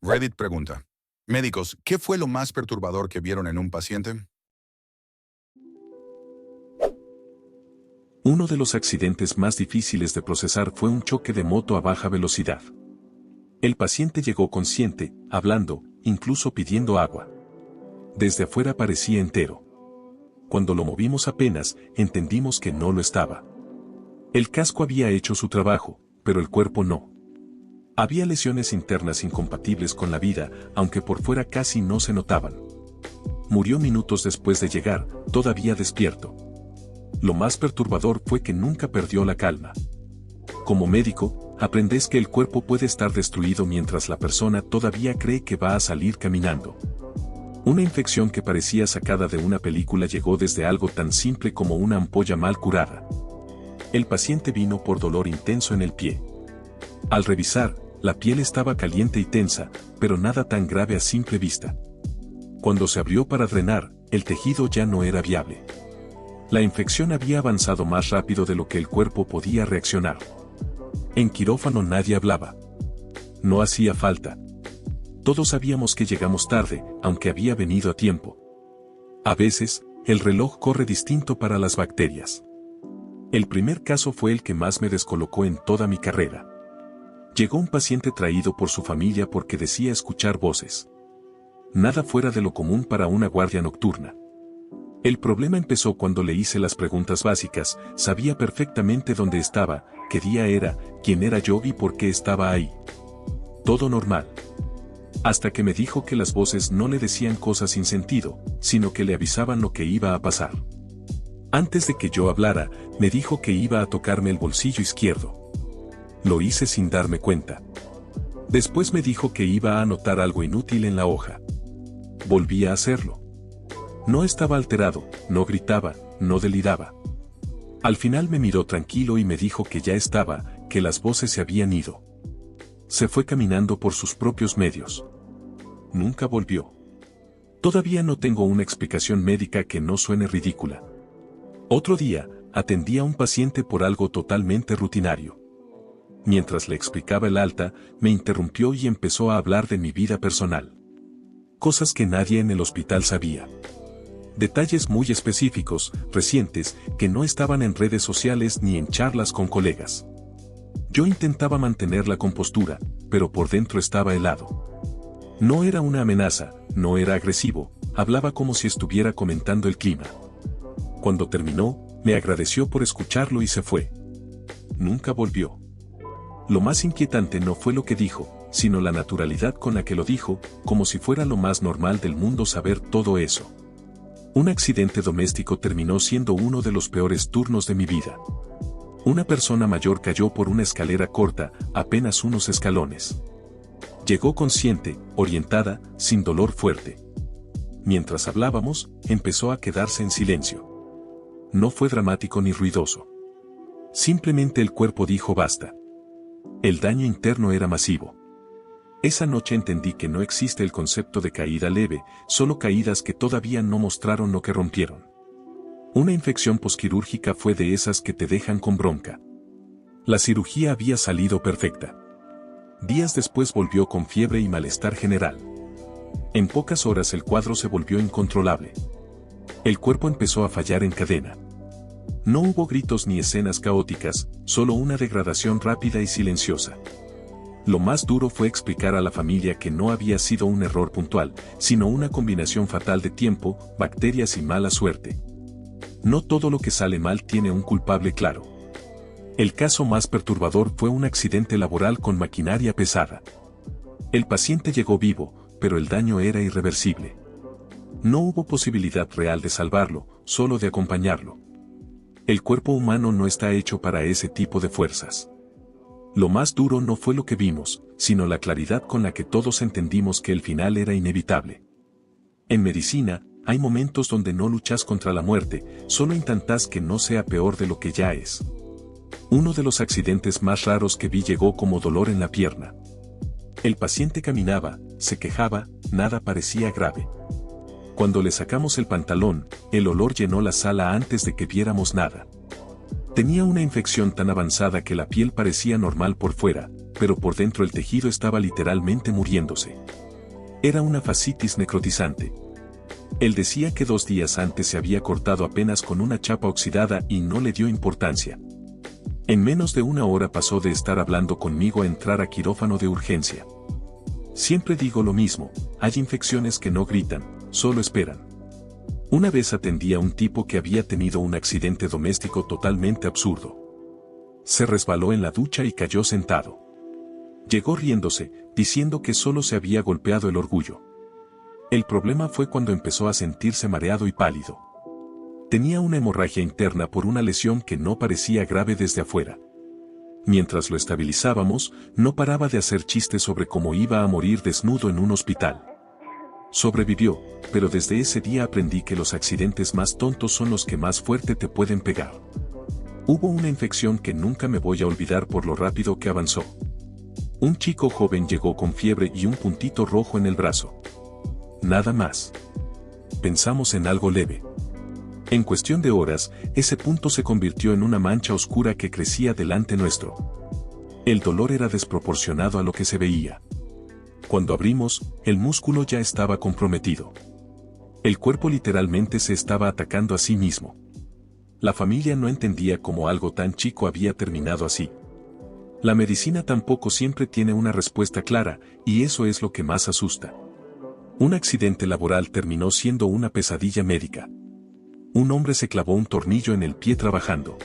Reddit pregunta: Médicos, ¿qué fue lo más perturbador que vieron en un paciente? Uno de los accidentes más difíciles de procesar fue un choque de moto a baja velocidad. El paciente llegó consciente, hablando, incluso pidiendo agua. Desde afuera parecía entero. Cuando lo movimos apenas, entendimos que no lo estaba. El casco había hecho su trabajo, pero el cuerpo no. Había lesiones internas incompatibles con la vida, aunque por fuera casi no se notaban. Murió minutos después de llegar, todavía despierto. Lo más perturbador fue que nunca perdió la calma. Como médico, aprendes que el cuerpo puede estar destruido mientras la persona todavía cree que va a salir caminando. Una infección que parecía sacada de una película llegó desde algo tan simple como una ampolla mal curada. El paciente vino por dolor intenso en el pie. Al revisar, la piel estaba caliente y tensa, pero nada tan grave a simple vista. Cuando se abrió para drenar, el tejido ya no era viable. La infección había avanzado más rápido de lo que el cuerpo podía reaccionar. En quirófano nadie hablaba. No hacía falta. Todos sabíamos que llegamos tarde, aunque había venido a tiempo. A veces, el reloj corre distinto para las bacterias. El primer caso fue el que más me descolocó en toda mi carrera. Llegó un paciente traído por su familia porque decía escuchar voces. Nada fuera de lo común para una guardia nocturna. El problema empezó cuando le hice las preguntas básicas. Sabía perfectamente dónde estaba, qué día era, quién era yo y por qué estaba ahí. Todo normal. Hasta que me dijo que las voces no le decían cosas sin sentido, sino que le avisaban lo que iba a pasar. Antes de que yo hablara, me dijo que iba a tocarme el bolsillo izquierdo. Lo hice sin darme cuenta. Después me dijo que iba a anotar algo inútil en la hoja. Volví a hacerlo. No estaba alterado, no gritaba, no deliraba. Al final me miró tranquilo y me dijo que ya estaba, que las voces se habían ido. Se fue caminando por sus propios medios. Nunca volvió. Todavía no tengo una explicación médica que no suene ridícula. Otro día, atendí a un paciente por algo totalmente rutinario. Mientras le explicaba el alta, me interrumpió y empezó a hablar de mi vida personal. Cosas que nadie en el hospital sabía. Detalles muy específicos, recientes, que no estaban en redes sociales ni en charlas con colegas. Yo intentaba mantener la compostura, pero por dentro estaba helado. No era una amenaza, no era agresivo, hablaba como si estuviera comentando el clima. Cuando terminó, me agradeció por escucharlo y se fue. Nunca volvió. Lo más inquietante no fue lo que dijo, sino la naturalidad con la que lo dijo, como si fuera lo más normal del mundo saber todo eso. Un accidente doméstico terminó siendo uno de los peores turnos de mi vida. Una persona mayor cayó por una escalera corta, apenas unos escalones. Llegó consciente, orientada, sin dolor fuerte. Mientras hablábamos, empezó a quedarse en silencio. No fue dramático ni ruidoso. Simplemente el cuerpo dijo basta. El daño interno era masivo. Esa noche entendí que no existe el concepto de caída leve, solo caídas que todavía no mostraron lo que rompieron. Una infección posquirúrgica fue de esas que te dejan con bronca. La cirugía había salido perfecta. Días después volvió con fiebre y malestar general. En pocas horas el cuadro se volvió incontrolable. El cuerpo empezó a fallar en cadena. No hubo gritos ni escenas caóticas, solo una degradación rápida y silenciosa. Lo más duro fue explicar a la familia que no había sido un error puntual, sino una combinación fatal de tiempo, bacterias y mala suerte. No todo lo que sale mal tiene un culpable claro. El caso más perturbador fue un accidente laboral con maquinaria pesada. El paciente llegó vivo, pero el daño era irreversible. No hubo posibilidad real de salvarlo, solo de acompañarlo. El cuerpo humano no está hecho para ese tipo de fuerzas. Lo más duro no fue lo que vimos, sino la claridad con la que todos entendimos que el final era inevitable. En medicina, hay momentos donde no luchas contra la muerte, solo intentas que no sea peor de lo que ya es. Uno de los accidentes más raros que vi llegó como dolor en la pierna. El paciente caminaba, se quejaba, nada parecía grave. Cuando le sacamos el pantalón, el olor llenó la sala antes de que viéramos nada. Tenía una infección tan avanzada que la piel parecía normal por fuera, pero por dentro el tejido estaba literalmente muriéndose. Era una fascitis necrotizante. Él decía que 2 días antes se había cortado apenas con una chapa oxidada y no le dio importancia. En menos de 1 hora pasó de estar hablando conmigo a entrar a quirófano de urgencia. Siempre digo lo mismo, hay infecciones que no gritan, solo esperan. Una vez atendí a un tipo que había tenido un accidente doméstico totalmente absurdo. Se resbaló en la ducha y cayó sentado. Llegó riéndose, diciendo que solo se había golpeado el orgullo. El problema fue cuando empezó a sentirse mareado y pálido. Tenía una hemorragia interna por una lesión que no parecía grave desde afuera. Mientras lo estabilizábamos, no paraba de hacer chistes sobre cómo iba a morir desnudo en un hospital. Sobrevivió, pero desde ese día aprendí que los accidentes más tontos son los que más fuerte te pueden pegar. Hubo una infección que nunca me voy a olvidar por lo rápido que avanzó. Un chico joven llegó con fiebre y un puntito rojo en el brazo. Nada más. Pensamos en algo leve. En cuestión de horas, ese punto se convirtió en una mancha oscura que crecía delante nuestro. El dolor era desproporcionado a lo que se veía. Cuando abrimos, el músculo ya estaba comprometido. El cuerpo literalmente se estaba atacando a sí mismo. La familia no entendía cómo algo tan chico había terminado así. La medicina tampoco siempre tiene una respuesta clara, y eso es lo que más asusta. Un accidente laboral terminó siendo una pesadilla médica. Un hombre se clavó un tornillo en el pie trabajando.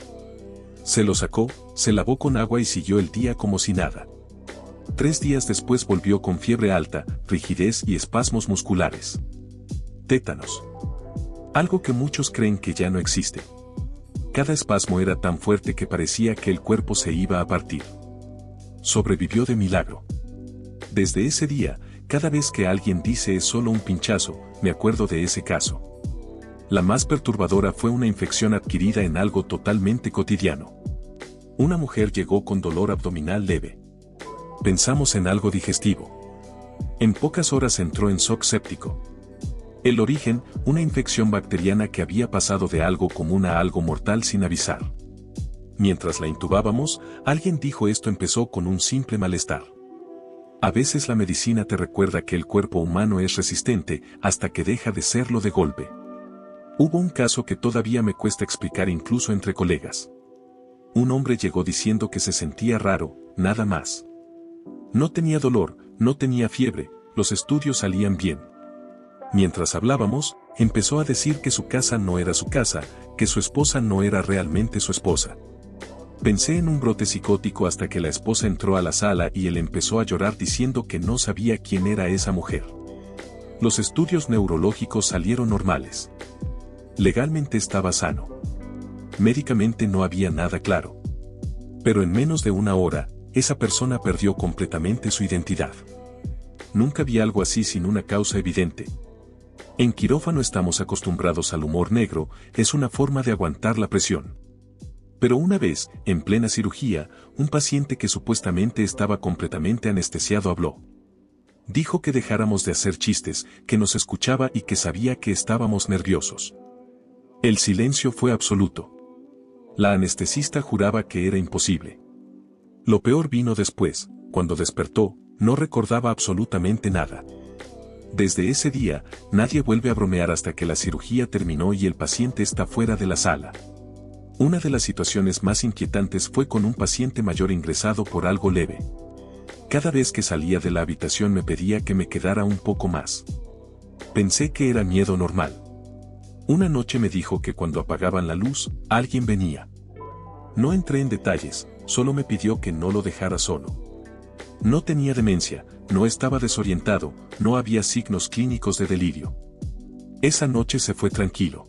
Se lo sacó, se lavó con agua y siguió el día como si nada. 3 días después volvió con fiebre alta, rigidez y espasmos musculares. Tétanos. Algo que muchos creen que ya no existe. Cada espasmo era tan fuerte que parecía que el cuerpo se iba a partir. Sobrevivió de milagro. Desde ese día, cada vez que alguien dice es solo un pinchazo, me acuerdo de ese caso. La más perturbadora fue una infección adquirida en algo totalmente cotidiano. Una mujer llegó con dolor abdominal leve. Pensamos en algo digestivo. En pocas horas entró en shock séptico. El origen, una infección bacteriana que había pasado de algo común a algo mortal sin avisar. Mientras la intubábamos, alguien dijo esto empezó con un simple malestar. A veces la medicina te recuerda que el cuerpo humano es resistente hasta que deja de serlo de golpe. Hubo un caso que todavía me cuesta explicar incluso entre colegas. Un hombre llegó diciendo que se sentía raro, nada más. No tenía dolor, no tenía fiebre, los estudios salían bien. Mientras hablábamos, empezó a decir que su casa no era su casa, que su esposa no era realmente su esposa. Pensé en un brote psicótico hasta que la esposa entró a la sala y él empezó a llorar diciendo que no sabía quién era esa mujer. Los estudios neurológicos salieron normales. Legalmente estaba sano. Médicamente no había nada claro. Pero en menos de 1 hora, esa persona perdió completamente su identidad. Nunca vi algo así sin una causa evidente. En quirófano estamos acostumbrados al humor negro, es una forma de aguantar la presión. Pero una vez, en plena cirugía, un paciente que supuestamente estaba completamente anestesiado habló. Dijo que dejáramos de hacer chistes, que nos escuchaba y que sabía que estábamos nerviosos. El silencio fue absoluto. La anestesista juraba que era imposible. Lo peor vino después, cuando despertó, no recordaba absolutamente nada. Desde ese día, nadie vuelve a bromear hasta que la cirugía terminó y el paciente está fuera de la sala. Una de las situaciones más inquietantes fue con un paciente mayor ingresado por algo leve. Cada vez que salía de la habitación me pedía que me quedara un poco más. Pensé que era miedo normal. Una noche me dijo que cuando apagaban la luz, alguien venía. No entré en detalles, solo me pidió que no lo dejara solo. No tenía demencia, no estaba desorientado, no había signos clínicos de delirio. Esa noche se fue tranquilo.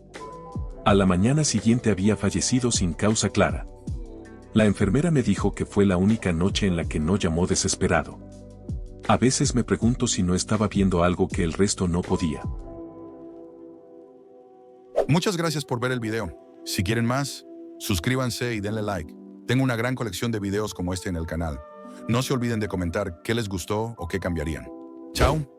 A la mañana siguiente había fallecido sin causa clara. La enfermera me dijo que fue la única noche en la que no llamó desesperado. A veces me pregunto si no estaba viendo algo que el resto no podía. Muchas gracias por ver el video. Si quieren más, suscríbanse y denle like. Tengo una gran colección de videos como este en el canal. No se olviden de comentar qué les gustó o qué cambiarían. Chao.